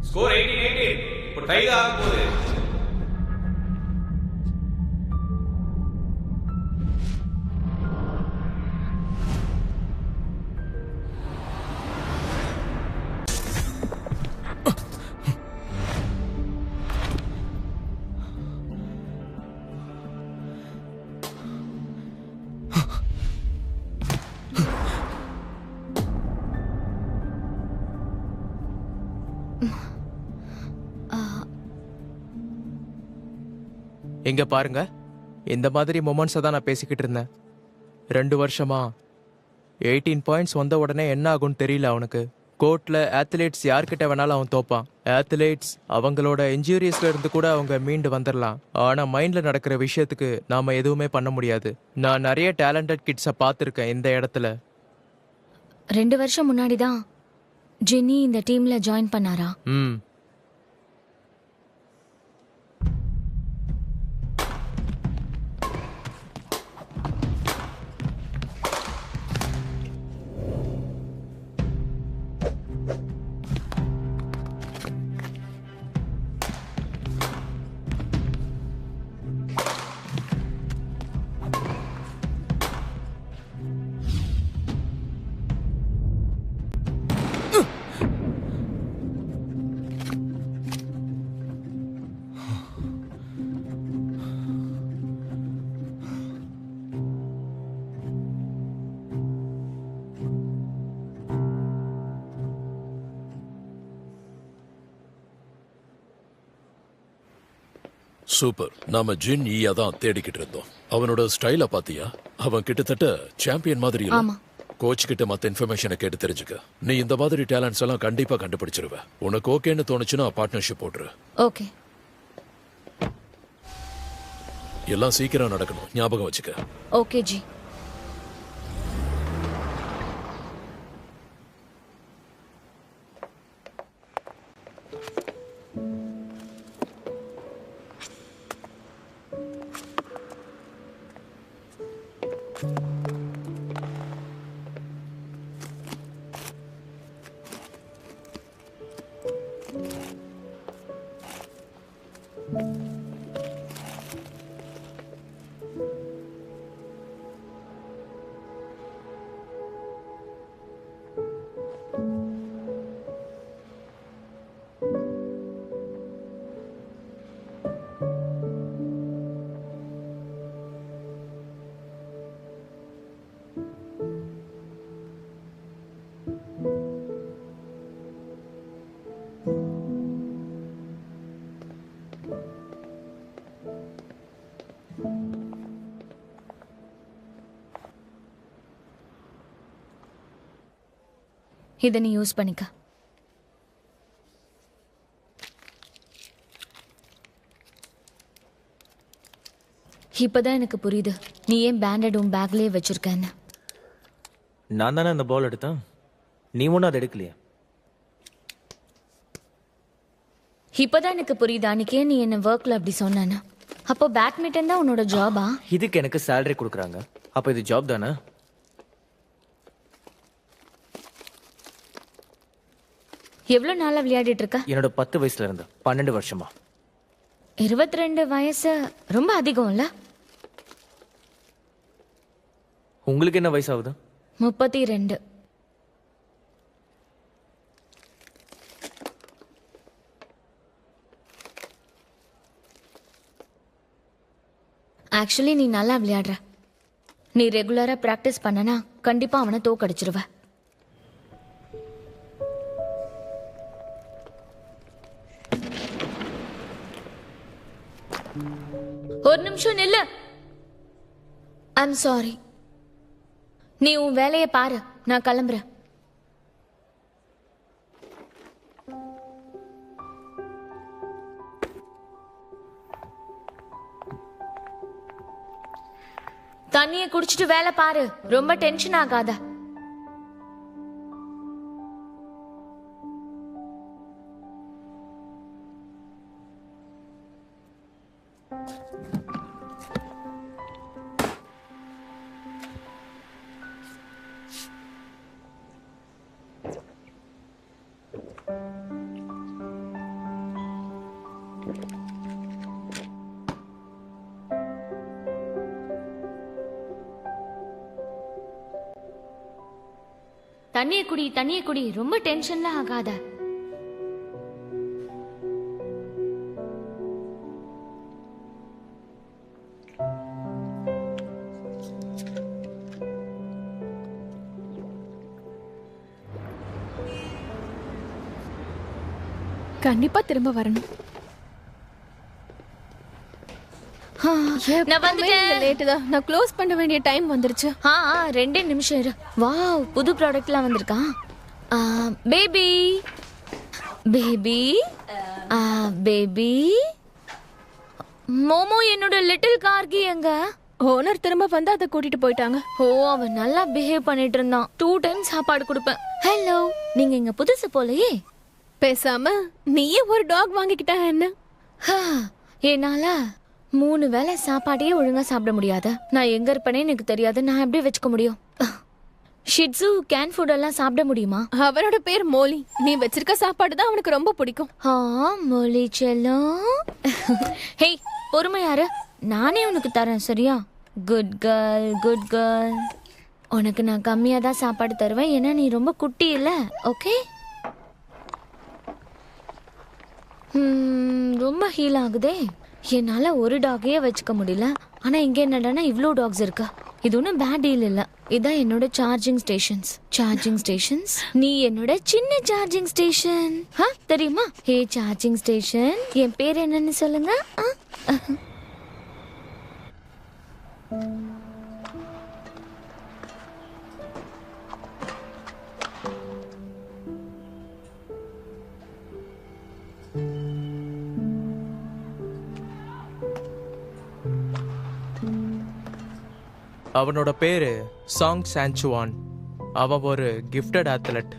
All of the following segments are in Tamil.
ஸ்கோர் 18-18. இப்போ டை ஆக போகுது. இங்க பாருங்க, இந்த மாதிரி மொமெண்ட்ஸை தான் நான் பேசிக்கிட்டு இருந்தேன். 2 வருஷமா 18 பாயிண்ட்ஸ் வந்த உடனே என்ன ஆகும்னு தெரியல அவனுக்கு. கோர்ட்ல ஆத்லெட்ஸ் யார்கிட்ட வேணாலும் அவன் தோப்பான். ஆத்லெட்ஸ் அவங்களோட இன்ஜூரியஸ்ல இருந்து கூட அவங்க மீண்டு வந்துடலாம். ஆனா மைண்ட்ல நடக்கிற விஷயத்துக்கு நாம எதுவுமே பண்ண முடியாது. நான் நிறைய டேலண்டட் கிட்ஸை பார்த்துருக்கேன் இந்த இடத்துல. 2 வருஷம் முன்னாடி தான் ஜெனி இந்த டீம்ல ஜாயின் பண்ணாரா? சூப்பர். நாம ஜின் ஈயா தான் தேடிக்கிட்டு இருந்தோம். அவனோட ஸ்டைல பாத்தியா? அவன் கிட்டத்தட்ட சாம்பியன் மாதிரி இல்ல. கோச் கிட்ட மத்த இன்ஃபர்மேஷனை கேட்டு தெரிஞ்சுக்க. நீ இந்த மாதிரி டேலண்ட்ஸ் எல்லாம் கண்டிப்பா கண்டுபிடிச்சிருவ. உனக்கு ஓகேன்னு தோணுச்சுன்னா பார்ட்னர்ஷிப் போட்டுரு. ஓகே. எல்லாம் சீக்கிரம் நடக்கணும், ஞாபகம் வச்சுக்க. Okay G. இதை நீ யூஸ் பண்ணிக்க. இப்பதான் எனக்கு புரியுது நீ ஏன் பேண்டட் உன் பேக்லயே வச்சிருக்கேன்னு. நான் தானே அந்த பால் எடுத்தேன், நீ ஒன்றும் அதை எடுக்கலையே. இப்பதான் எனக்கு புரியுது அன்னைக்கே நீ என்ன ஒர்க்ல அப்படி சொன்ன. அப்போ பேட்மிண்டன் தான் உன்னோட ஜாபா? இதுக்கு எனக்கு சேலரி கொடுக்குறாங்க, அப்போ இது ஜாப் தானே? எவ்வளவு நாளா விளையாடிட்டு இருக்க? என்னோட 10 வயசுல இருந்து 12 வருஷமா. 22 வயசு ரொம்ப அதிகம் இல்ல? உங்களுக்கு என்ன வயசு ஆகுது? 32. ஆக்சுவலி நீ நல்லா விளையாடுற. நீ ரெகுலரா பிராக்டிஸ் பண்ணனா கண்டிப்பா அவனை தோக்கடிச்சிருவ. ஒரு நிமிஷம் நில்லு. I'm sorry. நீ உன் வேலையை பாரு, நான் கிளம்புறேன். தண்ணியை குடிச்சிட்டு வேலை பாரு, ரொம்ப டென்ஷன் ஆகாத. தண்ணியை குடி ரொம்ப டென்ஷன்ல ஆகாத. கண்டிப்பா திரும்ப வரணும். நான் வந்துட்டேன். லேட் தான். நான் க்ளோஸ் பண்ண வேண்டிய டைம் வந்துருச்சு. 2 நிமிஷம் இரு. வாவ், புது ப்ராடக்ட்லாம் வந்திருக்கா? பேபி பேபி பேபி மோமோ, என்னோட லிட்டில் கார்கி எங்க? ஓனர் திரும்ப வந்து அதை கூட்டிட்டு போயிட்டாங்க. அவன் நல்லா பிஹேவ் பண்ணிட்டு இருந்தான். 2 டைம்ஸ் சாப்பாடு கொடுப்பேன். ஹலோ, நீங்க இங்க புதுசு போலயே. பேசாம நீயே ஒரு டாக் வாங்கிக்கிட்டா என்ன? என்னால 3 வேளை சாப்பாடையே ஒழுங்கா சாப்பிட முடியாத. நான் எங்க இருப்பேனே எனக்கு தெரியாது. நான் எப்படி வச்சுக்க முடியும்? ஷிட்ஸு கேன் ஃபுட் எல்லாம் சாப்பிட முடியுமா? அவனோட பேர் மோலி. நீ வச்சிருக்க சாப்பாடு தான் அவனுக்கு ரொம்ப பிடிக்கும். மோலி செல்லம். ஹேய், பொறுமையாரு, நானே உனக்கு தரேன், சரியா? Good girl, good girl. உனக்கு நான் கம்மியா தான் சாப்பாடு தருவேன், ஏன்னா நீ ரொம்ப குட்டி இல்ல. ஓகே? ரொம்ப ஹீல் ஆகுதே. என்னால ஒரு டாகையே வச்சுக்க முடியல. ஆனா இங்க என்னடானா இவ்ளோ டாக்ஸ் இருக்கு. இது ஒன்றும் பேட் டீல் இல்ல. இதான் என்னோட சார்ஜிங் ஸ்டேஷன்ஸ். நீ என்னோட சின்ன சார்ஜிங் ஸ்டேஷன். தெரியுமா? ஹே சார்ஜிங் ஸ்டேஷன், என் பேர் என்னன்னு சொல்லுங்க. அவனோட பேரு சாங் சான்சுவான். அவன் ஒரு கிஃப்டட் அத்லட்.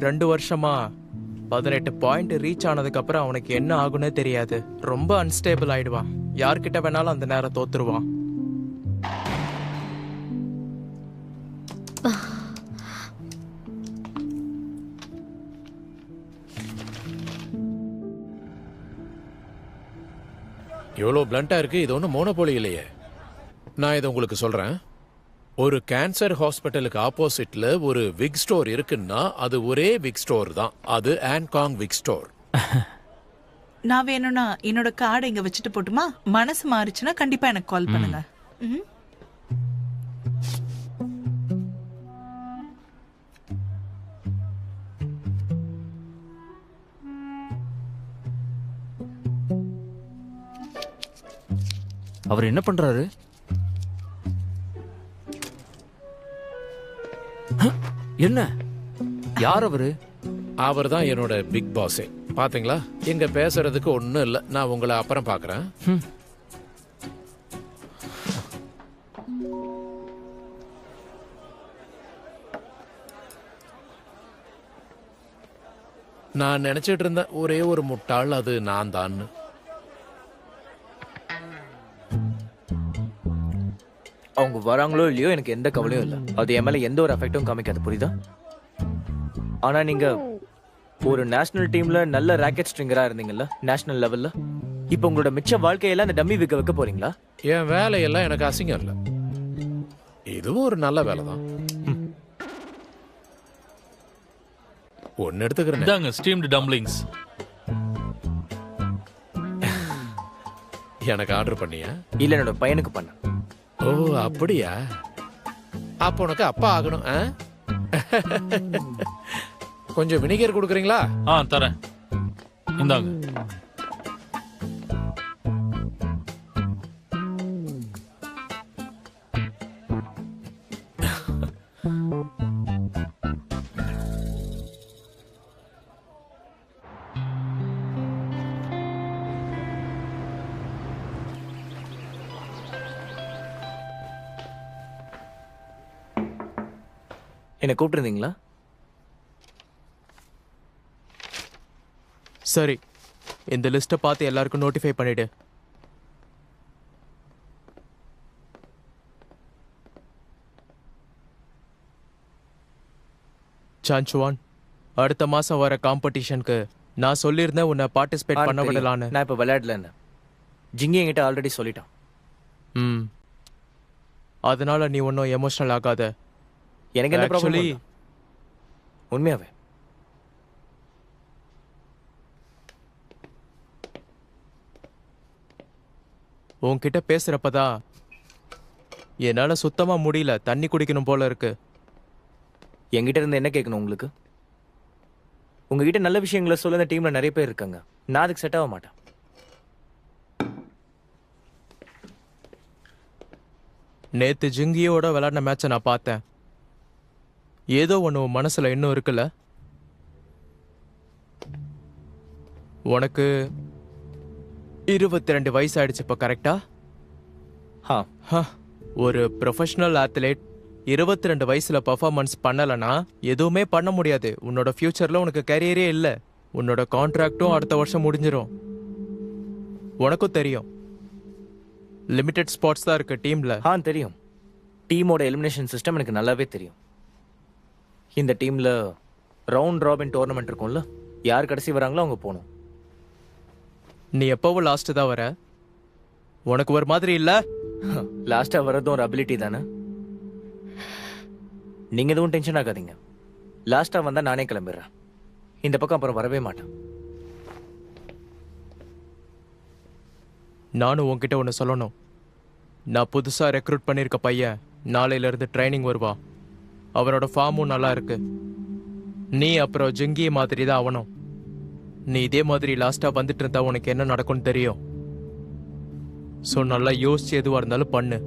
ரெண்டு வருஷமா 18 பாயிண்ட் ரீச் ஆனதுக்கு அப்புறம் அவனுக்கு என்ன ஆகும்னே தெரியாது. ரொம்ப அன்ஸ்டேபிள் ஆயிடுவான். யார்கிட்ட வேணாலும் அந்த நேரம் தோத்துருவான். எவ்வளோ பிளண்டா இருக்கு. இது ஒன்றும் மோனோபோலி இல்லையே. நான் இதை உங்களுக்கு சொல்றேன். ஒரு கேன்சர் ஹாஸ்பிட்டலுக்கு ஆப்போசிட்ல ஒரு விக் ஸ்டோர் இருக்குன்னா அது ஒரே விக் ஸ்டோர் தான். அது ஆன்காங் விக் ஸ்டோர். நான் வேணும்னா என்னோட கார்டை இங்க வச்சுட்டு போட்டுமா? மனசு மாறிச்சுன்னா கண்டிப்பா எனக்கு கால் பண்ணுங்க. அவர் என்ன பண்றாரு? என்ன? யார் அவரு? அவர் தான் என்னோட பிக் பாஸே. பாத்தீங்களா? எங்க பேசுறதுக்கு ஒன்றும் இல்லை. நான் உங்களை அப்புறம் பார்க்குறேன். நான் நினைச்சிட்டு இருந்தேன் ஒரே ஒரு முட்டாள் அது நான் தான். அவங்க வராங்களோ இல்லையோ எனக்கு எந்த கவலையும் இல்லை. அது என் மேல எந்த ஒரு எஃபெக்டும் காமிக்காது, புரியுதா? ஆனா நீங்க ஒரு நேஷனல் டீம்ல நல்ல ராக்கெட் ஸ்ட்ரிங்கரா இருந்தீங்கல்ல, நேஷனல் லெவல்ல. இப்போ உங்களோட மிச்ச வாழ்க்கையெல்லாம் அந்த டம்மி விக்க வைக்க போறீங்களா? என் வேலையெல்லாம் எனக்கு அசிங்கம் இல்லை. இதுவும் ஒரு நல்ல வேலை தான். ஒன்னு எடுத்துக்கிறேன். ஸ்டீம்டு டம்ப்ளிங்ஸ் எனக்கு ஆர்டர் பண்ணியா? இல்ல, என்னோட பையனுக்கு பண்ண. ஓ அப்படியா? அப்ப உனக்கு அப்பா ஆகணும். கொஞ்சம் வினிகர் கொடுக்குறீங்களா? தரேன், இந்தாங்க. என்ன கூப்பிட்டுருந்தீங்களா? சரி, இந்த லிஸ்ட்டை பார்த்து எல்லாருக்கும் நோட்டிஃபை பண்ணிடு. சான்சுவான், அடுத்த மாசம் வர காம்படிஷனுக்கு நான் சொல்லியிருந்தேன் உன்னை பார்ட்டிசிபேட் பண்ண விடலான்னு. நான் இப்போ விளையாடல. ஜிங்கி என்கிட்ட ஆல்ரெடி சொல்லிட்டான். ம் அதனால நீ ஒன்றும் எமோஷனல் ஆகாத. எனக்கு என்ன ப்ராப்ளம் Actually- உண்மையாவே உன்கிட்ட பேசுறப்பதான் என்னால சுத்தமா முடியல, தண்ணி குடிக்கணும் போல இருக்கு. என்கிட்ட இருந்து என்ன கேட்கணும் உங்களுக்கு? உங்ககிட்ட நல்ல விஷயங்களை சொல்ல இந்த டீம்ல நிறைய பேர் இருக்காங்க. நான் அதுக்கு செட் ஆக மாட்டேன். நேத்து ஜிங்கியோட விளையாடின மேட்சை நான் பார்த்தேன். ஏதோ ஒன்று உன் மனசுல இன்னும் இருக்குல்ல? உனக்கு 22 வயசு ஆயிடுச்சு இப்ப, கரெக்டா? ஹா ஒரு ப்ரொஃபஷனல் ஆத்லெட் 22 வயசுல பர்ஃபார்மன்ஸ் பண்ணலனா எதுவுமே பண்ண முடியாது. உன்னோட ஃபியூச்சர்ல உனக்கு கரியரே இல்லை. உன்னோட கான்ட்ராக்டும் அடுத்த வருஷம் முடிஞ்சிரும். உனக்கும் தெரியும், லிமிடெட் ஸ்பாட்ஸ் தான் இருக்கு டீம்ல. தெரியும். டீமோட எலிமினேஷன் சிஸ்டம் எனக்கு நல்லாவே தெரியும். இந்த டீம்ல ரவுண்ட் ராபின் டோர்னமெண்ட் இருக்கும்ல, யார் கடைசி வராங்களோ அவங்க போகணும். நீ எப்பவும் லாஸ்ட் தான் வர. உனக்கு ஒரு மாதிரி இல்ல? லாஸ்டா வரதும் ஒரு அபிலிட்டி தானே. நீங்க எதுவும் டென்ஷன் ஆகாதீங்க. லாஸ்டா வந்தா நானே கிளம்பிடுறேன். இந்த பக்கம் அப்புறம் வரவே மாட்டேன். நானும் உன்கிட்ட ஒன்று சொல்லணும். நான் புதுசா ரெக்ரூட் பண்ணியிருக்க பையன் நாளையில இருந்து ட்ரைனிங் வருவா. அவனோட ஃபார்மும் நல்லா இருக்கு. நீ அப்புறம் ஜிங்கி மாதிரி தான் அவனும். நீ இதே மாதிரி லாஸ்டா வந்துட்டு இருந்தா உனக்கு என்ன நடக்கும்னு தெரியும். ஸோ நல்லா யோசிச்சு எதுவாக இருந்தாலும் பண்ணு.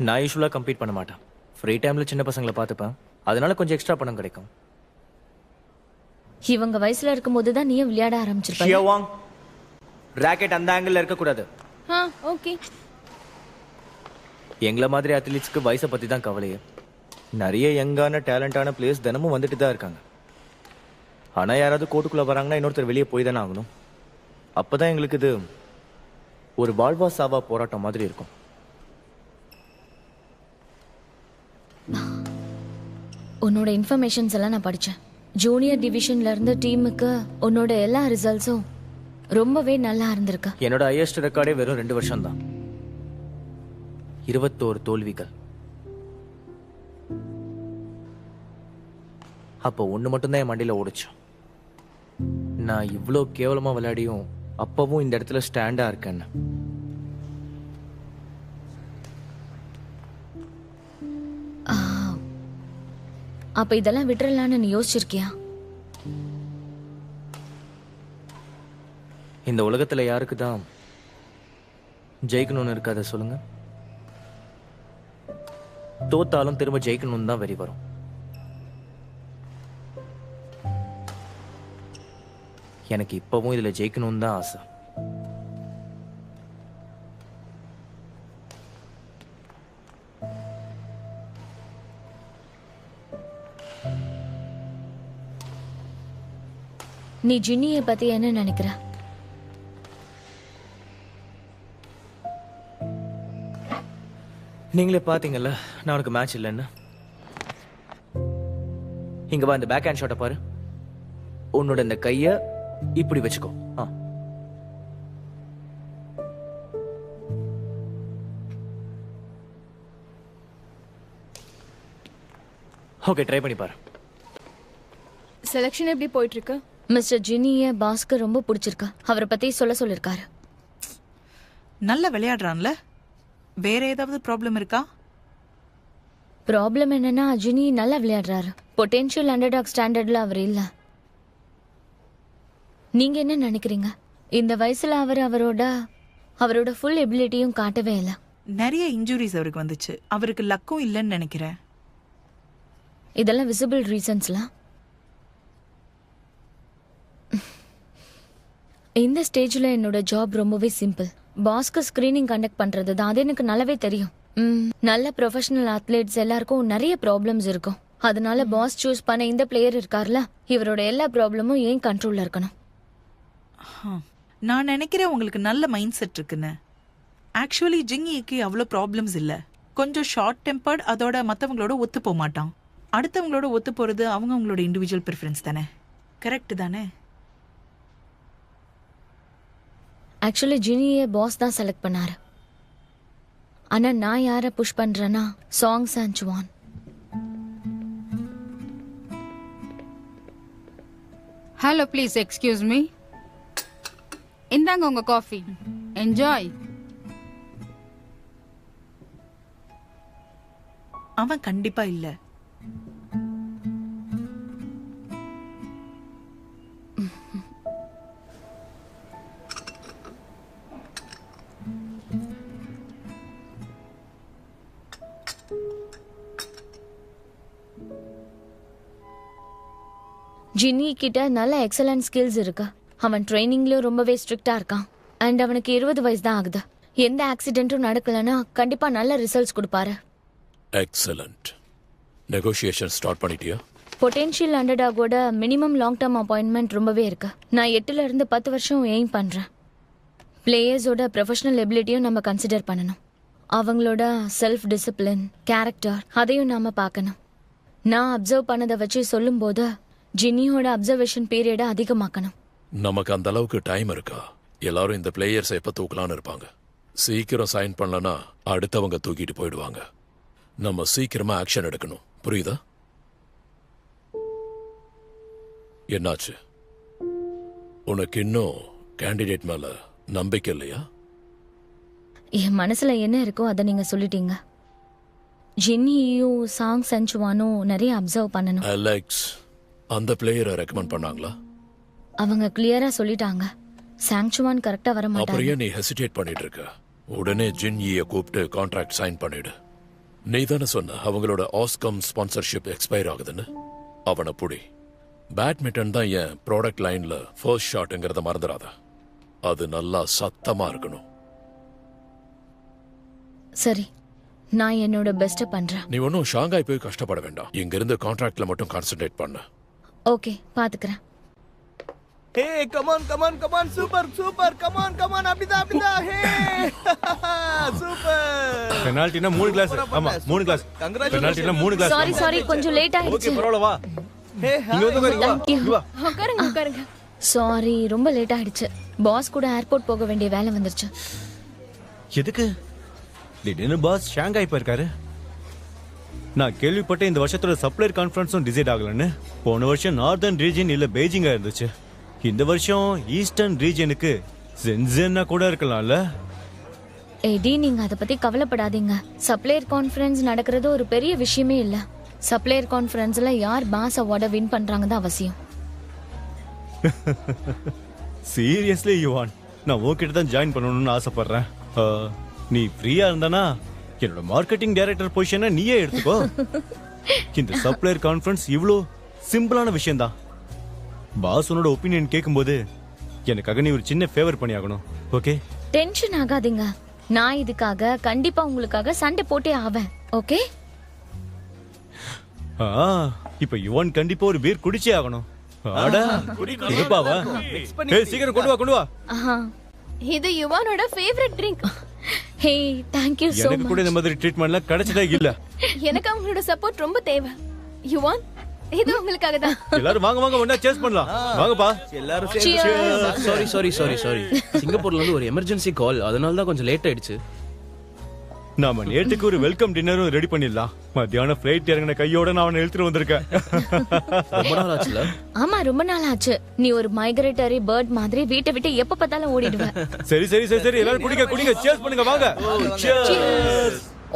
நான் யூஸ்வலாக கம்ப்ளீட் பண்ண மாட்டேன். ஃப்ரீ டைமில் சின்ன பசங்களை பார்த்துப்பேன். அதனால கொஞ்சம் எக்ஸ்ட்ரா பணம் கிடைக்கும். இவங்க வயசுல இருக்கும்போது தான் நீயும் விளையாட ஆரம்பிச்சிருப்ப. ஷியோவாங், ராக்கெட் அந்த ஆங்கிள் இருக்கக்கூடாது. ஓகே. எங்களை மாதிரி அத்லீட்ஸ்க்கு வயசை பற்றி தான் கவலையே. நிறைய யங்கான டேலண்டான பிளேயர்ஸ் தினமும் வந்துட்டு தான் இருக்காங்க. ஆனால் யாராவது கோர்ட்டுக்குள்ளே வராங்கன்னா இன்னொருத்தர் வெளியே போய் தானே ஆகணும். அப்போ தான் எங்களுக்கு இது ஒரு வாழ்வா சாவா போராட்டம் மாதிரி இருக்கும். உன்னோட இன்ஃபர்மேஷன்ஸ் எல்லாம் நான் படித்தேன். ஜூனியர் டிவிஷன்ல இருந்து டீமுக்கு உன்னோட எல்லா ரிசல்ட்ஸும் ரொம்பவே நல்லா இருந்திருக்கு. என்னோட ஹையஸ்ட் ரெக்கார்டே வெறும் 2 வருஷம் தான். 21 தோல்விகள். அப்போ ஒன்று மட்டும்தான் என் மண்டியில் ஓடிச்சு. நான் இவ்வளோ கேவலமாக விளையாடியும் அப்பவும் இந்த இடத்துல ஸ்டாண்டா இருக்கேன்னு. அப்ப இதெல்லாம் விட்டுறலான்னு நீ யோசிச்சிருக்கியா? இந்த உலகத்துல யாருக்கு தான் ஜெயிக்கணும்னு இருக்காத சொல்லுங்க. தோத்தாலும் திரும்ப ஜெயிக்கணும்னு தான் வெறி வரும். எனக்கு இப்பவும் இதுல ஜெயிக்கணும்னு தான் ஆசை. நீ ஜின்னியை பத்தி என்ன நினைக்கிற? நீங்களே பாத்தீங்கல்ல நான் உனக்கு மேட்ச் இல்லைன்னு. இங்க வா, இந்த பேக் ஹேண்ட் ஷாட்டை பாரு. உன்னோட இந்த கைய இப்படி வச்சுக்கோ. ஓகே, ட்ரை பண்ணி பாரு. செலக்ஷன் எப்படி போயிட்டு இருக்கு? மிஸ்டர் ஜின்னிய பாஸ்க்கு ரொம்ப பிடிச்சிருக்கு. அவரை பத்தி சொல்லிருக்காரு. நல்லா விளையாடுறான்ல. வேற ஏதாவது ப்ராப்ளம் இருக்கா? ப்ராப்ளம் என்னன்னா ஜினி நல்லா விளையாடுறாரு. பொட்டென்ஷியல் அண்டர்டாக் ஸ்டாண்டர்ட்ல அவர் இல்ல. நீங்க என்ன நினைக்கிறீங்க? இந்த வயசுல அவர் அவரோட அவரோட ஃபுல் எபிலிட்டியும் காட்டவே இல்லை. நிறைய இன்ஜுரிஸ் அவருக்கு வந்துச்சு. அவருக்கு லக்கும் இல்லைன்னு நினைக்கிறேன். இதெல்லாம் விசிபிள் ரீசன்ஸ்லாம். இந்த ஸ்டேஜில் என்னோட ஜாப் ரொம்பவே சிம்பிள். பாஸ்க்கு ஸ்க்ரீனிங் கண்டக்ட் பண்ணுறது தான். அது எனக்கு நல்லாவே தெரியும். நல்ல ப்ரொஃபஷனல் அத்லெட்ஸ் எல்லாருக்கும் நிறைய ப்ராப்ளம்ஸ் இருக்கும். அதனால பாஸ் சூஸ் பண்ண இந்த பிளேயர் இருக்கார்ல, இவரோட எல்லா ப்ராப்ளமும் ஏன் கண்ட்ரோலில் இருக்கணும். நான் நினைக்கிறேன் உங்களுக்கு நல்ல மைண்ட் செட் இருக்குன்னு. ஆக்சுவலி ஜிங்கிக்கு அவ்வளோ ப்ராப்ளம்ஸ் இல்லை. கொஞ்சம் ஷார்ட் டெம்பர்ட், அதோட மற்றவங்களோட ஒத்து போக மாட்டான். அடுத்தவங்களோட ஒத்து போகிறது அவங்களோட இண்டிவிஜுவல் ப்ரிஃபரன்ஸ் தானே. கரெக்ட் தானே? ஆக்சுவலி ஜினியை பாஸ் தான் செலக்ட் பண்ணாரு. ஆனால் நான் யாரை புஷ் பண்ணுறேன்னா சாங் சான்சுவான். Hello, please excuse me. இந்தாங்க உங்க காஃபி. என்ஜாய். அவன் கண்டிப்பா இல்ல. ஜின்னி கிட்ட நல்ல எக்ஸலன்ட் ஸ்கில்ஸ் இருக்கு. அவன் ட்ரைனிங்லயும் ரொம்பவே ஸ்ட்ரிக்டா இருக்கான். அண்ட் அவனுக்கு 20 வயசு தான் ஆகுது. எந்த ஆக்சிடென்ட்டும் நடக்கலன்னா கண்டிப்பா நல்ல ரிசல்ட்ஸ் கொடுப்பாரு. எக்ஸலண்ட். நெகோசியேஷன் ஸ்டார்ட் பண்ணிட்டியா? பொட்டென்ஷியல் அண்டர்டாகோட மினிமம் லாங் டேர்ம் அப்பாயின்மெண்ட் ரொம்பவே இருக்கு. நான் 8ல இருந்து 10 வருஷம் எய்ம் பண்றேன். பிளேயர்ஸோட ப்ரொஃபஷனல் எபிலிட்டியும் நம்ம கன்சிடர் பண்ணணும். அவங்களோட செல்ஃப் டிசிப்ளின், கேரக்டர், அதையும் நாம பார்க்கணும். நான் அப்சர்வ் பண்ணதை வச்சு சொல்லும் போது ஜின்னியோட அப்சர்வேஷன் பீரியடை அதிகமாக்கணும். நமக்கு அந்த அளவுக்கு டைம் இருக்கா? எல்லாரும் இந்த பிளேயர்ஸை எப்ப தூக்கலான்னு இருப்பாங்க. சீக்கிரம் சைன் பண்ணலனா அடுத்தவங்க தூக்கிட்டு போயிடுவாங்க. நம்ம சீக்கிரமா ஆக்ஷன் எடுக்கணும். புரியுதா? என்னாச்சு? உனக்கு இன்னும் கேண்டிடேட் மேல நம்பிக்கை இல்லையா? என் மனசுல என்ன இருக்கோ அதை நீங்க சொல்லிட்டீங்க. ஜின்னியும் சாங் சஞ்சுவானும் நிறைய அப்சர்வ் பண்ணணும். அலெக்ஸ் அந்த பிளேயரை ரெக்கமெண்ட் பண்ணாங்களா? அவங்க கிளியரா சொல்லிட்டாங்க. சாங்சுவான் கரெக்டா வர மாட்டாங்க. அப்புறம் ஏன் நீ ஹெசிடேட் பண்ணிட்டு இருக்க? உடனே ஜின்னியை கூப்பிட்டு கான்ட்ராக்ட் சைன் பண்ணிடு. நீ தானே சொன்ன அவங்களோட ஆஸ்கம் ஸ்பான்சர்ஷிப் எக்ஸ்பயர் ஆகுதுன்னு. அவனை புடி. பேட்மிண்டன் தான் என் ப்ராடக்ட் லைன்ல ஃபர்ஸ்ட் ஷாட்ங்கிறத மறந்துடாத. அது நல்லா சத்தமா இருக்கணும். சரி, நான் என்னோட பெஸ்ட பண்றேன். நீ ஒன்னும் ஷாங்காய் போய் கஷ்டப்பட வேண்டாம். இங்க இருந்து கான்ட்ராக்ட்ல மட்டும் கான்சென்ட்ரேட் பண்ணு. ஓகே, பாத்துக்கிறேன். Hey come on come on come on, super super, come on come on, அப்படிதான் அப்படிதான். Hey super. பெனால்டினா 3 கிளாஸ். ஆமா 3 கிளாஸ். பெனால்டினா 3 கிளாஸ். சாரி சாரி, கொஞ்சம் லேட் ஆயிடுச்சு. ஓகே பரவாயில்லை, வா. ஹே இங்க வந்து Thank you. வா. உட்காருங்க உட்காருங்க. சாரி, ரொம்ப லேட் ஆயிடுச்சு. பாஸ் கூட ஏர்போர்ட் போக வேண்டிய வேலை வந்துருச்சு. எதுக்கு திடீர்னு பாஸ் ஷாங்காய் போயிருக்காரு? நான் கேள்விப்பட்டேன் இந்த வருஷத்தோட சப்ளையர் கான்ஃபரன்ஸும் டிசைட் ஆகலன்னு. போன வருஷம் நார்தர்ன் ரீஜன் இல்ல பெய்ஜிங்கா இருந்துச்சு. இந்த வருஷம் ஈஸ்டர்ன் ரீஜனுக்கு சென்சென்னா கூட இருக்கலாம்ல. எடி, நீங்க அதை பத்தி கவலைப்படாதீங்க. சப்ளையர் கான்ஃபரன்ஸ் நடக்கிறது ஒரு பெரிய விஷயமே இல்ல. சப்ளையர் கான்ஃபரன்ஸ்ல யார் பாஸ் அவார்டை வின் பண்றாங்க தான் அவசியம். சீரியஸ்லி யுவான், நான் உன்கிட்ட தான் ஜாயின் பண்ணணும்னு ஆசைப்படுறேன். நீ ஃப்ரீயா இருந்தானா என்னோட மார்க்கெட்டிங் டைரக்டர் பொசிஷனை நீயே எடுத்துக்கோ. இந்த சப்ளையர் கான்ஃபரன்ஸ் இவ்வளோ சிம்பிளான விஷயம் தான். பாஸ் உன்னோட ஒப்பீனியன் கேட்கும்போது எனக்காக நீ ஒரு சின்ன ஃபேவர் பண்ணி ஆகணும். ஓகே? டென்ஷன் ஆகாதீங்க. நான் இதுக்காக கண்டிப்பா உங்களுக்காக சண்டை போட்டே ஆவேன். ஓகே? இப்ப யுவான் கண்டிப்பா ஒரு பீர் குடிச்சே ஆகணும். அடா இருப்பாவா? சீக்கிரம் கொண்டு வா. ஆஹா, இது யுவானோட favourite drink. Hey, thank you so எனக்கு கூட much. இந்த மாதிரி ட்ரீட்மெண்ட்லாம் கிடைச்சதே இல்ல. எனக்கு அவங்களோட சப்போர்ட் ரொம்ப தேவை. யுவான், இது உங்களுக்காக தான். எல்லாரும் வாங்க வாங்க, ஒண்ணா சேஸ் பண்ணலாம். வாங்கப்பா. எல்லாரும் Cheers. சாரி சிங்கப்பூர்ல இருந்து ஒரு எமர்ஜென்சி கால், அதனால தான் கொஞ்சம் லேட் ஆயிடுச்சு. நாம நேட்டுக்கு ஒரு வெல்கம் டின்னரும் ரெடி பண்ணிடலாம். மத்தியானம் ஃபிளைட் இறங்கின கையோட நான் அவனை இழுத்துட்டு வந்திருக்கேன். ரொம்ப நாள் ஆச்சுல? ஆமா, ரொம்ப நாள் ஆச்சு. நீ ஒரு மைக்ரேட்டரி பேர்ட் மாதிரி வீட்டை விட்டு எப்ப பார்த்தாலும் ஓடிடுவ. சரி எல்லாரும் குடிங்க சேஸ் பண்ணுங்க, வாங்க.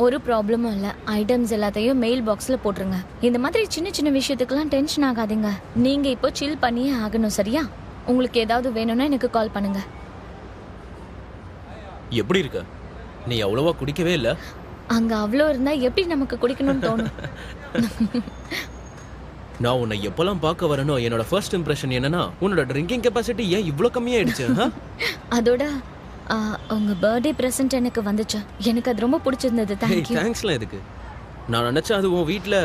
ஒரு ப்ராப்ளமும் இல்ல. ஐட்டம்ஸ் எல்லாத்தையும் மெயில் பாக்ஸ்ல போட்டுருங்க. இந்த மாதிரி சின்ன சின்ன விஷயத்துக்கெல்லாம் டென்ஷன் ஆகாதீங்க. நீங்க இப்போ சில் பண்ணியே ஆகணும், சரியா? உங்களுக்கு ஏதாவது வேணும்னா எனக்கு கால் பண்ணுங்க. எப்படி இருக்க? நீ அவ்வளவா குடிக்கவே இல்ல. அங்க அவ்வளோ இருந்தா எப்படி நமக்கு குடிக்கணும்னு தோணும்? நான் உன்னை எப்பெல்லாம் பார்க்க வரேனோ என்னோட ஃபர்ஸ்ட் இம்ப்ரெஷன் என்னன்னா உன்னோட ட்ரிங்கிங் கெப்பாசிட்டி ஏன் இவ்ளோ கம்மியாயிடுச்சு? அதோட உங்க பர்த்டே பிரசன்ட் எனக்கு வந்துச்சு. எனக்கு அது ரொம்ப பிடிச்சிருந்தது. தேங்க்யூ. தேங்க்ஸ்லாம் எதுக்கு? நான் நினைச்சேன் அது உன் வீட்டில்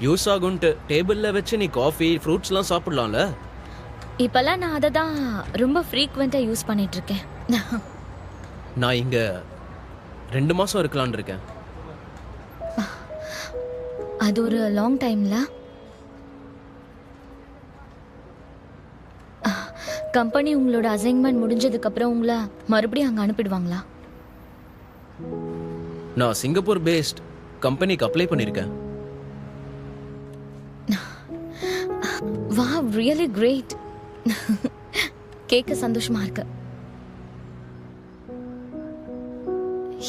யூஸ் ஆகும்ட்டு டேபிளில் வச்சு நீ காஃபி ஃப்ரூட்ஸ்லாம் சாப்பிடலாம்ல. இப்பெல்லாம் நான் அதை தான் ரொம்ப ஃப்ரீக்வெண்ட்டாக யூஸ் பண்ணிட்டு இருக்கேன். நான் இங்கே 2 மாதம் இருக்கலான்னு இருக்கேன். அது ஒரு லாங் டைம்ல. கம்பெனி உங்களோட அசைன்மெண்ட் முடிஞ்சதுக்கு அப்புறம் உங்களை மறுபடியும் அங்கே அனுப்பிடுவாங்களா? நான் சிங்கப்பூர் பேஸ்ட் கம்பெனிக்கு அப்ளை பண்ணியிருக்கேன். Wow, really great. கேட்க சந்தோஷமா இருக்கு.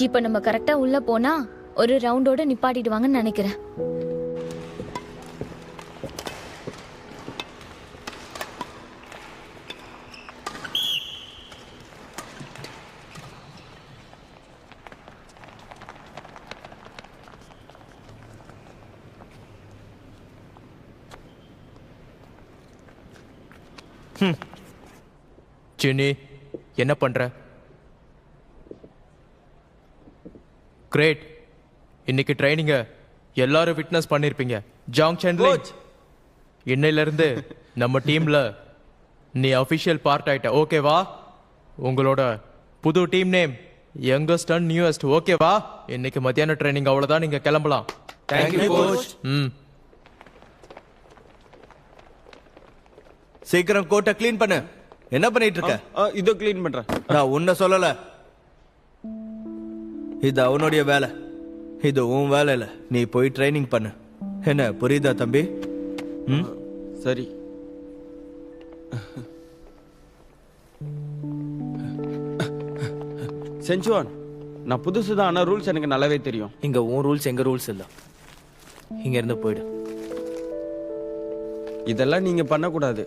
இப்ப நம்ம கரெக்டா உள்ள போனா ஒரு ரவுண்டோட நிப்பாட்டிடுவாங்கன்னு நினைக்கிறேன். சினி, என்ன பண்ற? கிரேட். இன்னைக்கு ட்ரைனிங்க எல்லாரும் விட்னஸ் பண்ணிருப்பீங்க. ஜாங் சென்லிங், இன்னையில இருந்து நம்ம டீம்ல நீ அபிஷியல் பார்ட் ஆயிட்ட. ஓகேவா? உங்களோட புது team name youngest and newest. ஓகேவா? இன்னைக்கு மத்தியான ட்ரைனிங் அவ்வளவுதான். நீங்க கிளம்பலாம். Thank you coach. சீக்கிரம் கோட்டை க்ளீன் பண்ணு. என்ன பண்ணிட்டு இருக்க? இதோ க்ளீன் பண்றேன். நான் உன்ன சொல்லல, இது அவனுடைய வேலை. இது உன் வேலை இல்ல. நீ போய் ட்ரைனிங் பண்ணு. என்ன புரியுதா தம்பி? சரி. செஞ்சுவான், நான் புதுசு தான். ஆனா ரூல்ஸ் எனக்கு நல்லாவே தெரியும். இங்க உன் ரூல்ஸ் எங்க ரூல்ஸ் இல்ல. இங்க இருந்து போயிடு. இதெல்லாம் நீங்க பண்ணக்கூடாது.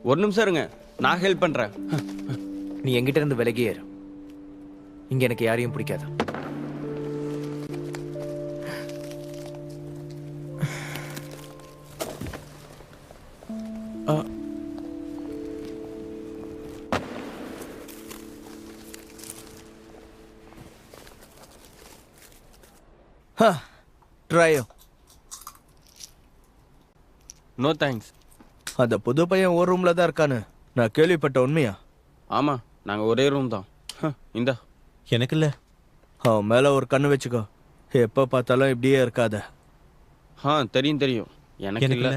ஒரு நிமிஷம் இருங்க, நான் ஹெல்ப் பண்றேன். நீ என்கிட்ட இருந்து விலகி ஏறு. இங்க எனக்கு யாரையும் பிடிக்காது. ட்ரையோ. No thanks. அந்த புது பையன் ஒரு ரூம்ல தான் இருக்கானு நான் கேள்விப்பட்ட. உண்மையா? ஆமா, நாங்க ஒரே ரூம் தான். இந்தா. எனக்கு இல்ல. அவன் மேல ஒரு கண்ணு வச்சுக்கோ. எப்ப பார்த்தாலும் இப்படியே இருக்காத. தெரியும் தெரியும். எனக்கு இல்ல.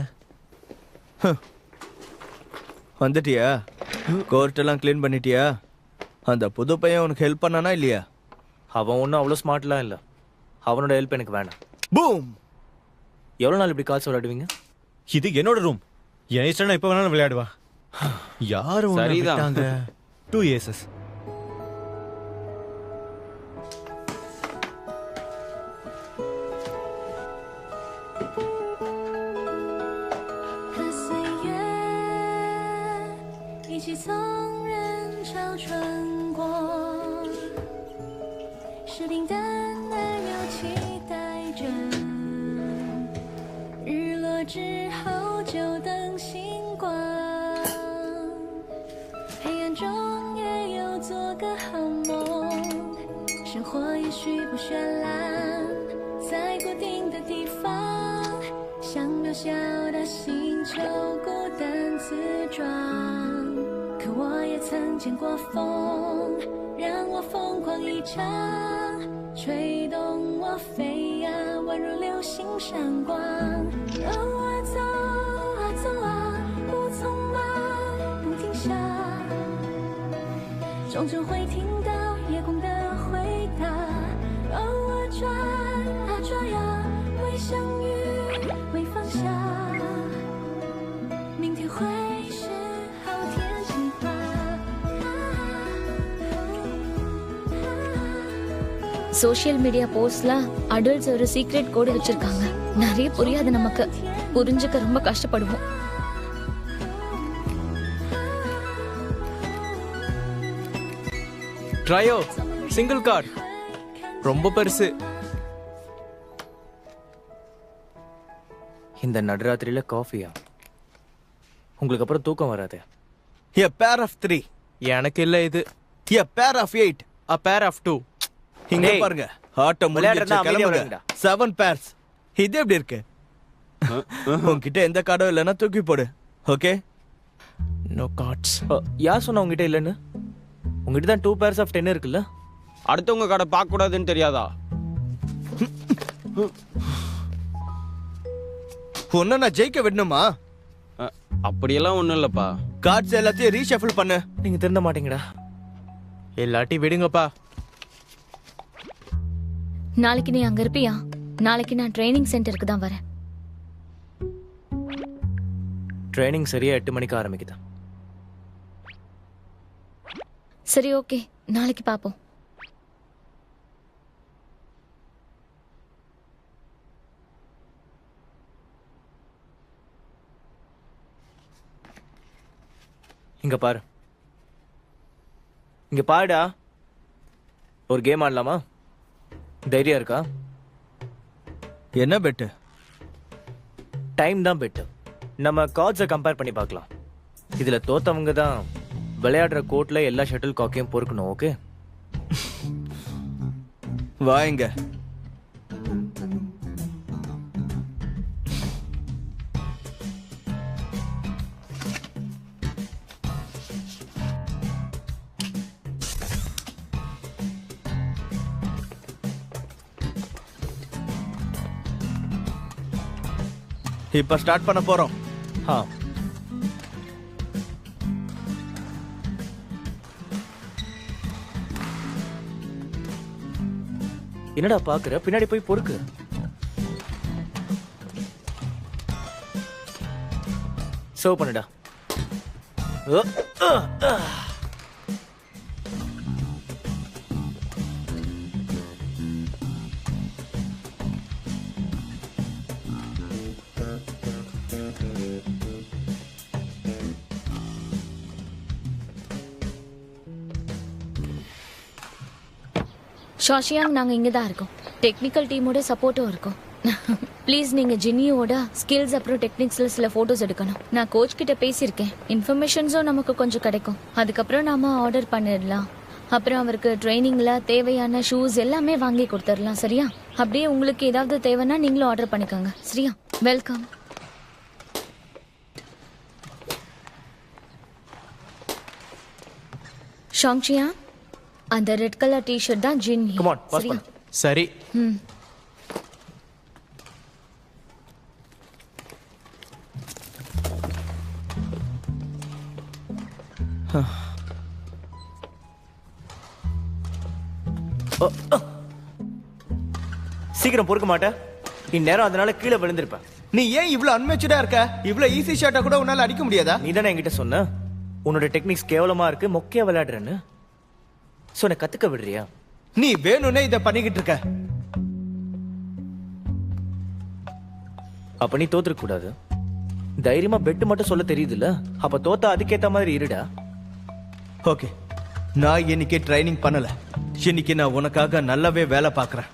வந்துட்டியா? கோர்ட் எல்லாம் கிளீன் பண்ணிட்டியா? அந்த புது பையன் உனக்கு ஹெல்ப் பண்ணானா இல்லையா? அவன் ஒன்றும் அவ்வளோ ஸ்மார்ட்லாம் இல்லை. அவனோட ஹெல்ப் எனக்கு வேணாம். பூம். எவ்வளோ நாள் இப்படி கால்ஸ் விளையாடுவீங்க? இது என்னோட ரூம். என் இஷ்டம் எப்ப வேணாலும் விளையாடுவா. யாரும் சரிதான். 2 ஏசஸ். சோஷியல் மீடியா போஸ்ட்ல அடல்ட்ஸ் ஒரு சீக்ரெட் கோடு வச்சிருக்காங்க. நிறைய புரியாது நமக்கு. புரிஞ்சுக்க ரொம்ப கஷ்டப்படுவோம். ட்ரையோ சிங்கிள் கார்டு ரொம்ப பெருசு. இந்த நடுராத்திரியில காஃபியா? உங்களுக்கு அப்புறம் தூக்கம் வராது. A pair of 3. எனக்கு இல்ல இது. A pair of 8. A pair of 2. இங்க டேய், பாருங்க, ஆட்டம் விளையாடுறதா முடிஞ்சிருச்சு, அமைதியா கிளம்புங்க. விளையாடுங்கடா. 7 pairs. இது எப்படி இருக்கு? உன்கிட்ட எந்த கார்டும் இல்லைன்னா தூக்கி போடு. ஓகே? No cards. யார் சொன்னா உங்ககிட்ட இல்லைன்னு? உங்ககிட்ட தான் 2 pairs of 10 இருக்குல்ல? அடுத்தவங்க கடை பார்க்க கூடாதுன்னு தெரியாதா? ஒன்னு நான் ஜெயிக்க விடணுமா? அப்படியெல்லாம் ஒண்ணும் இல்லப்பா. கார்ட்ஸ் எல்லாத்தையும் ரீஷஃபில் பண்ணு. நீங்க திருந்த மாட்டீங்கடா. இல்லாட்டி விடுங்கப்பா. நாளைக்கு நீ அங்க இருப்பியா? நாளைக்கு நான் ட்ரைனிங் சென்டருக்கு தான் வரேன். ட்ரைனிங் சரியா 8 மணிக்கு ஆரம்பிக்குது. சரி, ஓகே, நாளைக்கு பாப்போம். இங்க பாரு, இங்க பாருடா. ஒரு கேம் ஆடலாமா? தைரியம் இருக்கா? என்ன பெட்டு? டைம் தான் பெட்டு. நம்ம கார்ட்ஸை கம்பேர் பண்ணி பார்க்கலாம். இதுல தோத்தவங்க தான் விளையாடுற கோர்ட்ல எல்லா ஷட்டில் காக்கையும் பொறுக்கணும். ஓகே? வாங்க. இப்ப ஸ்டார்ட் பண்ண போறோம். என்னடா பாக்குற? பின்னாடி போய் பொறுக்கு. சர்வ் பண்ணுடா. ஷாஷியாங், நாங்க இங்க தான் இருக்கோம். டெக்னிக்கல் டீமோட சப்போர்ட்டும் இருக்கோம். ப்ளீஸ் நீங்க ஜின்னியோட ஸ்கில்ஸ் அப்புறம் டெக்னிக்ஸ்ல சில போட்டோஸ் எடுக்கணும். நான் கோச் கிட்ட பேசியிருக்கேன். இன்ஃபர்மேஷன்ஸும் நமக்கு கொஞ்சம் கிடைக்கும். அதுக்கப்புறம் நாம ஆர்டர் பண்ணிடலாம். அப்புறம் அவருக்கு ட்ரைனிங்ல தேவையான ஷூஸ் எல்லாமே வாங்கி கொடுத்துடலாம். சரியா? அப்படியே உங்களுக்கு ஏதாவது தேவைன்னா நீங்களும் ஆர்டர் பண்ணிக்கோங்க. சரியா? வெல்கம். ஷாங்ஷியா, அந்த ரெட் கலர் டி-ஷர்ட் தான் ஜின்னி. கம் ஆன், பாஸ் பண்ணு. சரி. சீக்கிரம் பொறுக்க மாட்டேன். இந்நேரம் அதனால கீழே விழுந்திருப்பேன். நீ ஏன் இவ்வளவு அன்மெச்சூர்டா இருக்க? இவ்வளவு ஈஸி ஷாட்டா கூட உன்னால அடிக்க முடியாதா? நீ தானே என்கிட்ட சொன்ன உன்னோட டெக்னிக்ஸ் கேவலமா இருக்கு, மொக்கையா விளையாடுறேன்னு. சோ நான் கத்துக்க விடுறியா? நீ வேணும்னே இத பண்ணிக்கிட்டு இருக்க. அப்ப நீ தோத்துக்க கூடாது. தைரியமா பெட் மட்டும் சொல்ல தெரியுதுல்ல? அப்ப தோத்தா அதுக்கேத்த மாதிரி இருடா. ஓகே, நான் இன்னைக்கு ட்ரைனிங் பண்ணல. இன்னைக்கு நான் உனக்காக நல்லாவே வேலை பார்க்கறேன்.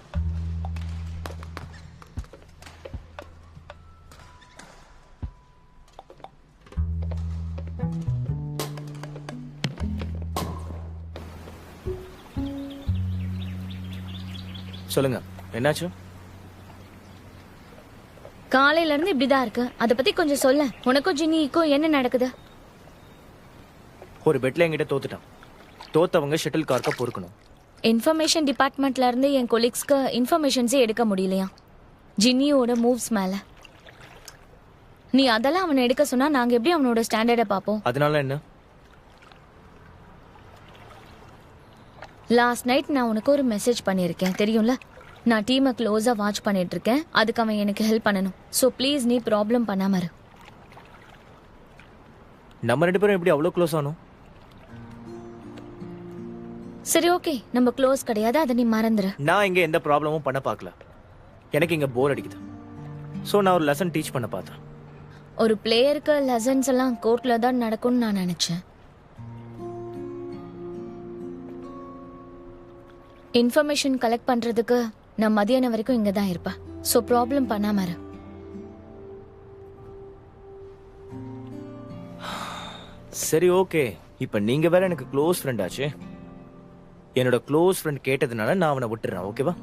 சொல்லுங்க, என்னாச்சு? காலையில இருந்து இப்படிதான் இருக்கு. அத பத்தி கொஞ்சம் சொல்ல. உனக்கும் ஜின்னிக்கும் என்ன நடக்குது? ஒரு பெட்ல என்கிட்ட தோத்துட்டான். தோத்தவங்க ஷட்டில் கார்க்க பொறுக்கணும். இன்ஃபர்மேஷன் டிபார்ட்மெண்ட்ல இருந்து என் கொலீக்ஸ்க்கு இன்ஃபர்மேஷன்ஸே எடுக்க முடியலையா ஜின்னியோட மூவ்ஸ் மேல. நீ அதெல்லாம் அவனை எடுக்க சொன்னா நாங்க எப்படி அவனோட ஸ்டாண்டர்டை பார்ப்போம்? அதனால என்ன? லாஸ்ட் நைட் நான் உனக்கு ஒரு மெசேஜ் பண்ணியிருக்கேன், தெரியும்ல? நான் டீமை க்ளோஸா வாட்ச் பண்ணிட்டு இருக்கேன். அதுக்கு அவன் எனக்கு ஹெல்ப் பண்ணணும். ஸோ ப்ளீஸ் நீ ப்ராப்ளம் பண்ணாம இரு. நம்ம 2 பேரும் எப்படி அவ்வளோ க்ளோஸ் ஆனோம்? சரி, ஓகே, நம்ம க்ளோஸ் கிடையாது, அதை நீ மறந்துரு. நான் இங்க எந்த ப்ராப்ளமும் பண்ண பார்க்கல. எனக்கு இங்க போர் அடிக்குது. ஸோ நான் ஒரு லெசன் டீச் பண்ண பார்த்தேன். ஒரு பிளேயருக்கு லெசன்ஸ் எல்லாம் கோர்ட்ல தான் நடக்கும்னு நான் நினைச்சேன். இன்ஃபர்மேஷன் கலெக்ட் பண்றதுக்கு நான் மதியானம் வரைக்கும் இங்க தான் இருப்பேன். ஸோ ப்ராப்ளம் பண்ணாம இரு. சரி ஓகே. இப்போ நீங்க வேற எனக்கு க்ளோஸ் ஃப்ரெண்ட் ஆச்சு. என்னோட க்ளோஸ் ஃப்ரெண்ட் கேட்டதுனால நான் அவனை விட்டுறேன். ஓகேவா?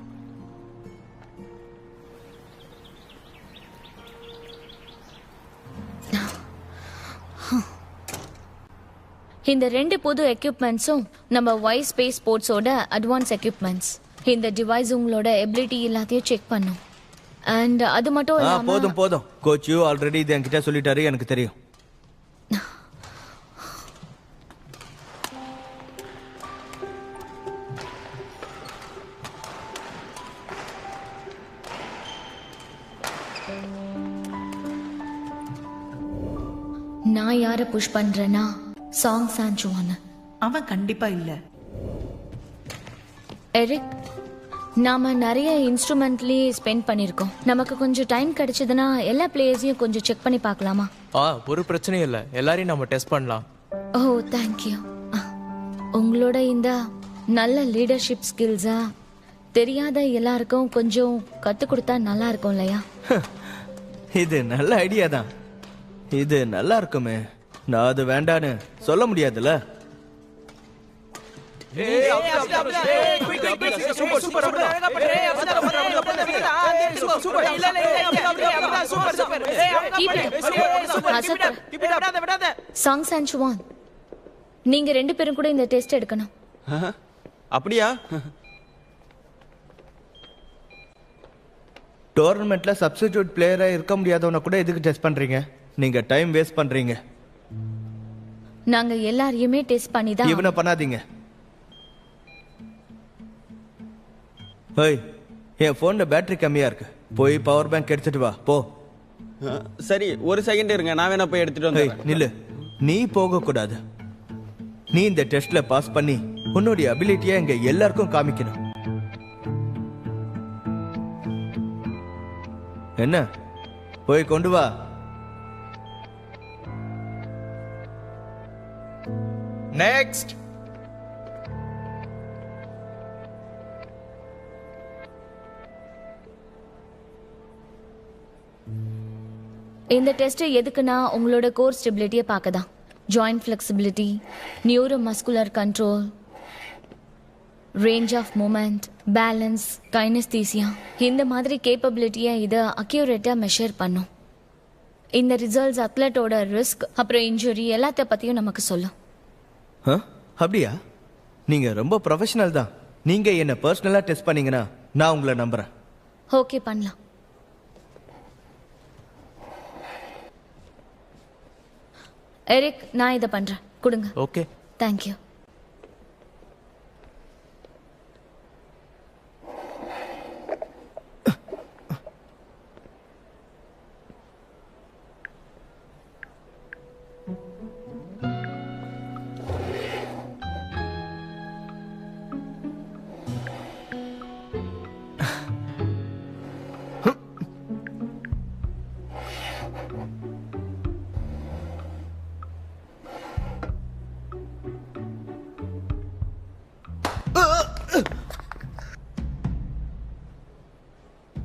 இந்த 2 புது எக்யூப்மெண்ட்ஸும் நம்ம Y ஸ்பேஸ் ஸ்போர்ட்ஸோட அட்வான்ஸ் எக்யூப்மெண்ட்ஸ். இந்த டிவைஸ் உங்களோட எபிலிட்டி எல்லாத்தையும் செக் பண்ணும். அண்ட் அது மட்டும் இல்லாம போதும் போதும். கோச் யூ ஆல்ரெடி இது என்கிட்ட சொல்லிட்டாரு, எனக்கு தெரியும். நான் யாரை புஷ் பண்றேன்னா சாங் சான்சுவான். அவன் கண்டிப்பா இல்ல. எரிக், நாம நிறைய இன்ஸ்ட்ருமெண்ட்லயே ஸ்பெண்ட் பண்ணிருக்கோம். நமக்கு கொஞ்சம் டைம் கிடைச்சதுன்னா எல்லா பிளேயர்ஸையும் கொஞ்சம் செக் பண்ணி பார்க்கலாமா? ஒரு பிரச்சனையும் இல்லை, எல்லாரையும் நம்ம டெஸ்ட் பண்ணலாம். ஓ தேங்க்யூ. உங்களோட இந்த நல்ல லீடர்ஷிப் ஸ்கில்ஸா தெரியாத எல்லாருக்கும் கொஞ்சம் கத்து கொடுத்தா நல்லா இருக்கும் இல்லையா? இது நல்ல ஐடியா தான். இது நல்லா இருக்குமே. நான் அது வேண்டான்னு சொல்ல முடியாதுல்ல. சாங் சான்சுவான், நீங்க 2 பேரும் கூட இந்த டெஸ்ட் எடுக்கணும். அப்படியா? டோர்னமெண்ட்ல சப்ஸ்டிடியூட் பிளேயரா இருக்க முடியாதவன கூட எதுக்கு டெஸ்ட் பண்றீங்க? நீங்க டைம் வேஸ்ட் பண்றீங்க. நாங்க எல்லாரையுமே டெஸ்ட் பண்ணி தான். இவனை பண்ணாதீங்க. ஏய், என் போன்ல பேட்டரி கம்மியா இருக்கு, போய் பவர் பேங்க் எடுத்துட்டு வா போ. சரி ஒரு செகண்ட் இருங்க, நான் வேணா போய் எடுத்துட்டு வந்து. நில்லு, நீ போக கூடாது. நீ இந்த டெஸ்ட்ல பாஸ் பண்ணி உன்னுடைய அபிலிட்டியை எங்க எல்லாருக்கும் காமிக்கணும். என்ன, போய் கொண்டு வா. நெக்ஸ்ட். இந்த டெஸ்ட் எதுக்குன்னா உங்களோட கோர் ஸ்டெபிலிட்டியை பார்க்க தான். Joint flexibility, neuro muscular control, range of movement, balance, kinaesthesia, இந்த மாதிரி கேப்பபிலிட்டியை இதை அக்யூரேட்டாக மெஷர் பண்ணும். இந்த ரிசல்ட்ஸ் அத்லட்டோட ரிஸ்க் அப்புறம் இன்ஜுரி எல்லாத்த பற்றியும் நமக்கு சொல்லும். அப்படியா? நீங்க ரொம்ப ப்ரொஃபஷனல் தான். நீங்க என்ன பர்சனலா டெஸ்ட் பண்ணீங்கன்னா நான் உங்களை நம்புறேன். ஓகே, பண்ணலாம். எரிக், நான் இதை பண்றேன், கொடுங்க. Okay, thank you.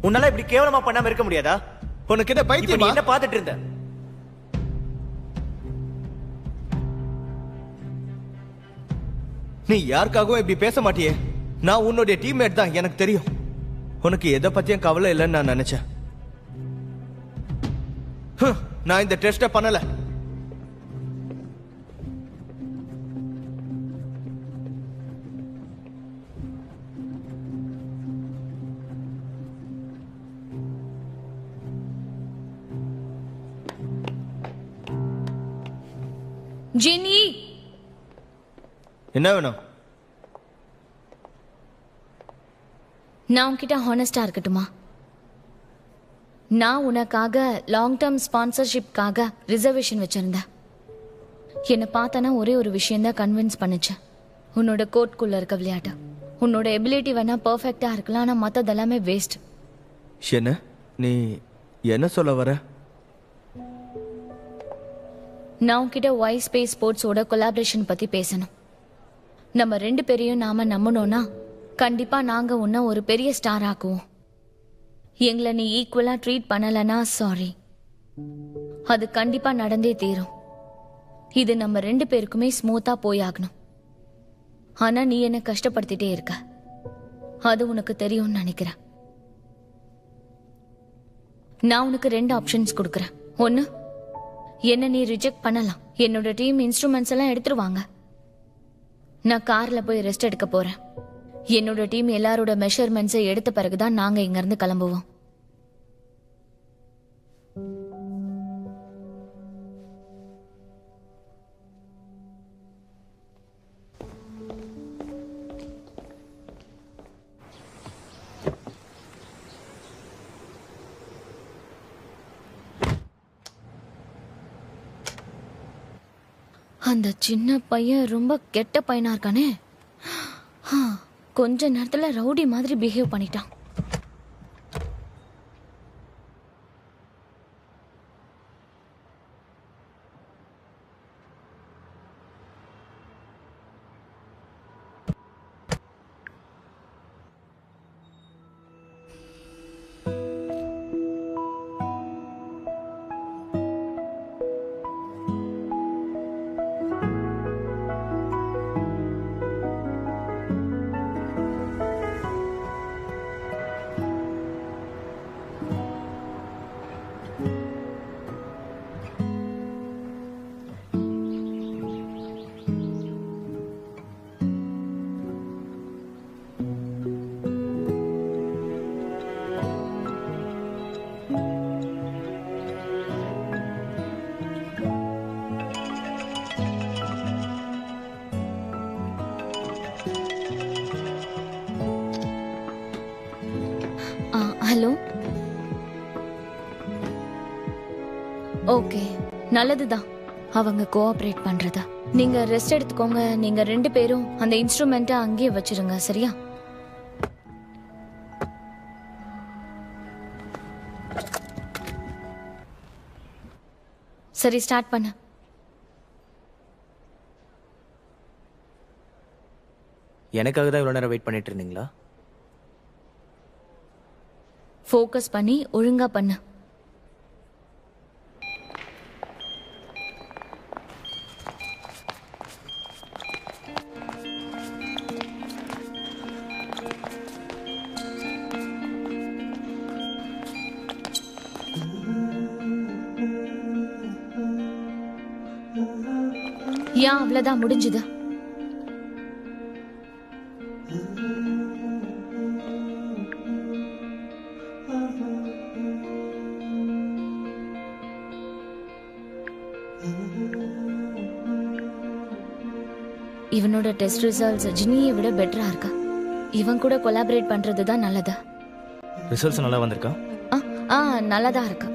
உன்னால இப்படி கேவலமா பண்ணாம இருக்க முடியாதா? உனக்கு என்ன பைத்தியமா? என்ன பாத்துட்டு இருந்த? நீ யாருக்காகவும் இப்படி பேச மாட்டியே. நான் உன்னுடைய டீம்மேட் தான், எனக்கு தெரியும். உனக்கு எதை பத்தியும் கவலை இல்லைன்னு நான் நினைச்சேன். நான் இந்த டெஸ்ட பண்ணல. ஜெனி, என்ன வேணும்? நான் உன்கிட்ட ஹானஸ்டா இருக்கட்டுமா? நான் உனக்காக லாங் டேர்ம் ஸ்பான்சர்ஷிப்காக ரிசர்வேஷன் வச்சிருந்தேன். என்னை பார்த்தானா ஒரே ஒரு விஷயம்தான் கன்வின்ஸ் பண்ணுச்சேன். உன்னோட கோர்ட்குள்ள இருக்க விளையாட்டு. உன்னோட எபிலிட்டி வேணா பர்ஃபெக்டா இருக்கலாம், ஆனால் மற்றது எல்லாமே வேஸ்ட். என்ன நீ என்ன சொல்ல வர? நான் உன்கிட்ட Y ஸ்பேஸ் ஸ்போர்ட்ஸோட கொலாபரேஷன் பத்தி பேசணும். நம்ம 2 பேரையும் நாம நம்பணும்னா கண்டிப்பா நாங்க உன்னை ஒரு பெரிய ஸ்டார் ஆக்குவோம். எங்களை நீ ஈக்குவலா ட்ரீட் பண்ணலனா சாரி. அது கண்டிப்பா நடந்தே தீரும். இது நம்ம 2 பேருக்குமே ஸ்மூத்தா போயாகணும். ஆனா நீ என்ன கஷ்டப்படுத்திட்டே இருக்க, அது உனக்கு தெரியும்னு நினைக்கிறேன். நான் உனக்கு 2 ஆப்ஷன்ஸ் கொடுக்கறேன். ஒன்னு, என்ன நீ ரிஜெக்ட் பண்ணலாம். என்னோட டீம் இன்ஸ்ட்ருமெண்ட்ஸ் எல்லாம் எடுத்துருவாங்க. நான் கார்ல போய் ரெஸ்ட் எடுக்க போறேன். என்னோட டீம் எல்லாரோட மெஷர்மெண்ட்ஸை எடுத்த பிறகுதான் நாங்க இங்க இருந்து கிளம்புவோம். அந்த சின்ன பையன் ரொம்ப கெட்ட பையனா இருக்கானே. கொஞ்ச நேரத்துல ரவுடி மாதிரி பிஹேவ் பண்ணிட்டான். ஹலோ, ஓகே, நல்லதுதான் அவங்க கோஆபரேட் பண்றதா. நீங்க ரெஸ்ட் எடுத்துக்கோங்க. நீங்க 2 பேரும் அந்த இன்ஸ்ட்ருமெண்ட்டை அங்கேயே வச்சிருங்க, சரியா? சரி, ஸ்டார்ட் பண்ண. எனக்காக தான் இவ்வளோ நேரம் வெயிட் பண்ணிட்டு இருந்தீங்களா? ஃபோக்கஸ் பண்ணி ஒழுங்கா பண்ணு. யா, அவ்வளவுதான், முடிஞ்சுது. இவனோட டெஸ்ட் ரிசல்ட்ஸ் ஜினியை விட பெட்டரா இருக்கா. இவன் கூட கொலாபரேட் பண்றது தான் நல்லது. ரிசல்ட்ஸ் நல்லா வந்திருக்கா? நல்லாதான் இருக்கு.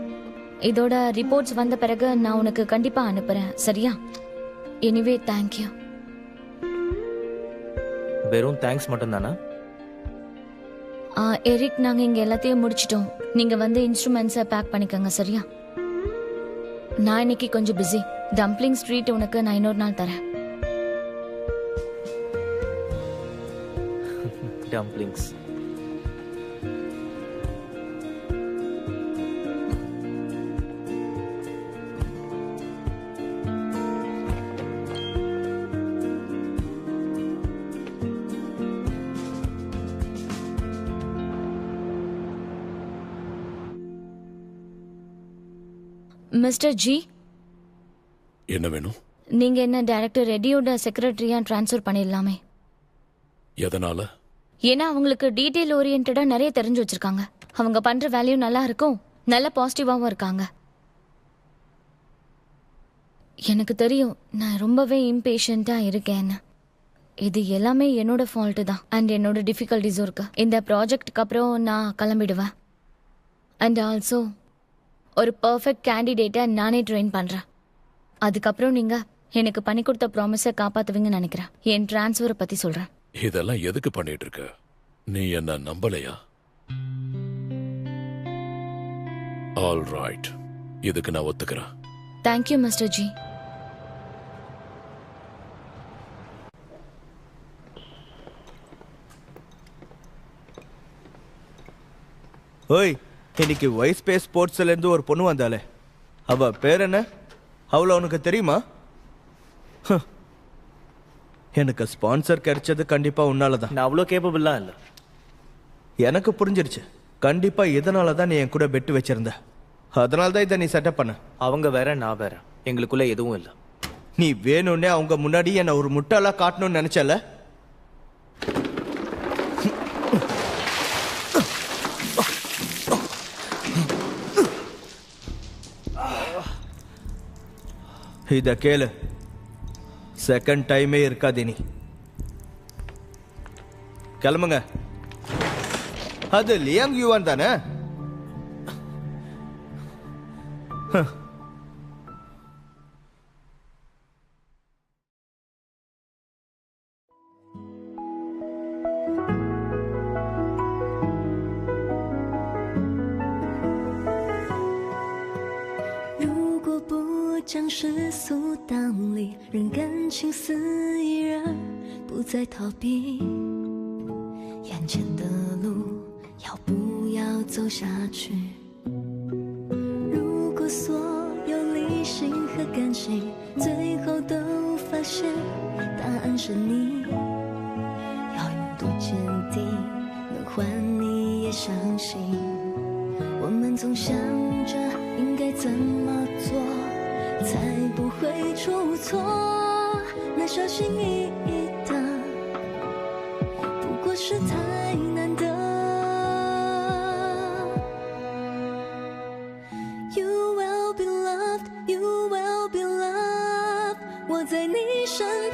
இதோட ரிப்போர்ட்ஸ் வந்த பிறகு நான் உனக்கு கண்டிப்பா அனுப்புறேன், சரியா? Anyway thank you. வெறும் தேங்க்ஸ் மட்டும் தானா? எரிக், நாங்க இங்க எல்லாத்தையும் முடிச்சிட்டோம். நீங்க வந்து இன்ஸ்ட்ருமெண்ட்ஸை பேக் பண்ணிக்கோங்க, சரியா? நான் இன்னைக்கு கொஞ்சம் பிஸி. டம்ப்ளிங் ஸ்ட்ரீட் உனக்கு நான் இன்னொரு நாள் தரேன். Dumplings. மிஸ்டர் ஜி, என்ன வேணும்? நீங்க என்ன டைரக்டர் ரெட்டியோட செக்ரட்டரியா ட்ரான்ஸ்ஃபர் பண்ணிடலாமே? எதனால? ஏன்னா அவங்களுக்கு டீடைல் ஓரியன்டா நிறைய தெரிஞ்சு வச்சிருக்காங்க. அவங்க பண்ற வேல்யூ நல்லா இருக்கும், நல்ல பாசிட்டிவாவும் இருக்காங்க. எனக்கு தெரியும் நான் ரொம்பவே இம்பேஷண்டா இருக்கேன்னு. இது எல்லாமே என்னோட ஃபால்ட்டு தான். அண்ட் என்னோட டிஃபிகல்டிஸும் இருக்கு. இந்த ப்ராஜெக்டுக்கு அப்புறம் நான் கிளம்பிடுவேன். அண்ட் ஆல்சோ ஒரு பர்ஃபெக்ட் கேண்டிடேட்டை நானே ட்ரெயின் பண்றேன். அதுக்கப்புறம் நீங்க எனக்கு பண்ணி கொடுத்த ப்ராமிஸை காப்பாத்துவீங்கன்னு நினைக்கிறேன். என் டிரான்ஸ்ஃபரை பத்தி சொல்றேன். இதெல்லாம் எதுக்கு பண்ணிட்டு இருக்க? நீ என்ன நம்பலையா? ஆல் ரைட், இதுக்கு நான் ஒத்துக்கிறேன். Thank you mister G. ஓய் இன்னைக்கு வைஸ் ஸ்பேஸ் ஸ்போர்ட்ஸ்லேருந்து ஒரு பொண்ணு வந்தாலே அவ பேர் என்ன அவளை உனக்கு தெரியுமா எனக்கு ஸ்பான்சர் கிடைச்சது கண்டிப்பா உன்னால தான். நான் அவ்வளோ கேப்பபிள்லாம் இல்லை. எனக்கு புரிஞ்சிருச்சு. கண்டிப்பா இதனால தான் நீ என் கூட பெட்டு வச்சிருந்த. அதனால தான் இதை நீ செட்டப் பண்ண. அவங்க வேற நான் வேற, எங்களுக்குள்ள எதுவும் இல்லை. நீ வேணும்னே அவங்க முன்னாடி என்ன ஒரு முட்டாளா காட்டணும்னு நினைச்சல. இத கேளு, செகண்ட் டைமே இருக்காது நீ. கிளம்புங்க. அது லியாங் யுவான் தானே?将世俗当理，任感情肆意而不再逃避。眼前的路要不要走下去？如果所有理性和感情最后都发现答案是你，要有多坚定能换你也相信。我们总想着应该怎么做才不会出错，那小心翼翼的不过是太难得。 You will be loved, you will be loved， 我在你身